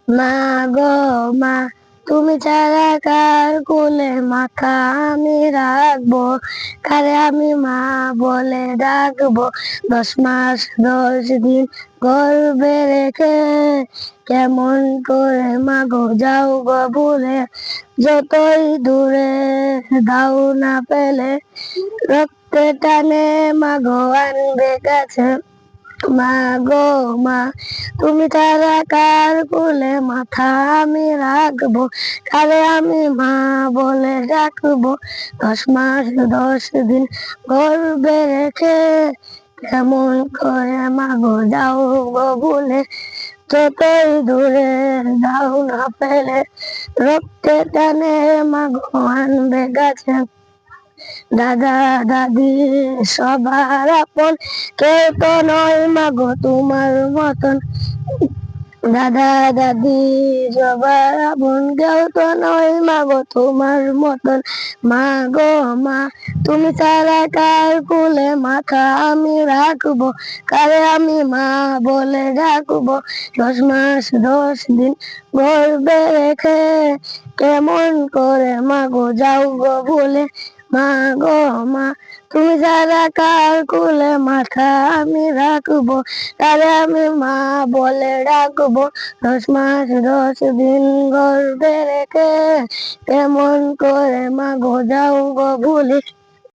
মা গো মা, তুমি ছাড়া কার কোলে মাথা আমি রাখবো, কারে আমি মা বলে ডাকবো। 10 মাস 10 দিন গর্ভে রেখে কেমন করে মা গো যাও গো ভুলে, যতই দূরে দাও না পেলে রক্তে টানে মা গো আনবে কাছে। মা গো মা, তুমি ছাড়া কার কোলে মাথা আমি রাখবো, কারে আমি মা বলে ডাকবো। 10 মাস 10 দিন গর্ভে রেখে কেমন করে মা গো যাও গো ভুলে, যতই দূরে দাও না পেলে রক্তে টানে মা গো আনবে গাছে। দাদা দাদি সবার আপন, কেউ তো নয় মা গো তোমার মতন। দাদা দাদি সবার আপন, কেউ তো নয় মা গো তোমার মতন। মা গো মা, তুমি ছাড়া কার কোলে মাথা আমি রাখবো, কারে আমি মা বলে ডাকবো। 10 মাস 10 দিন গর্ভে রেখে কেমন করে মা গো যাও গো ভুলে। মা গো মা, তুমি ছাড়া কার কোলে মাথা আমি রাখবো, তারে আমি মা বলে ডাকবো। 10 মাস 10 দিন গর্ভে রেখে কেমন করে মা গো যাও গো ভুলে।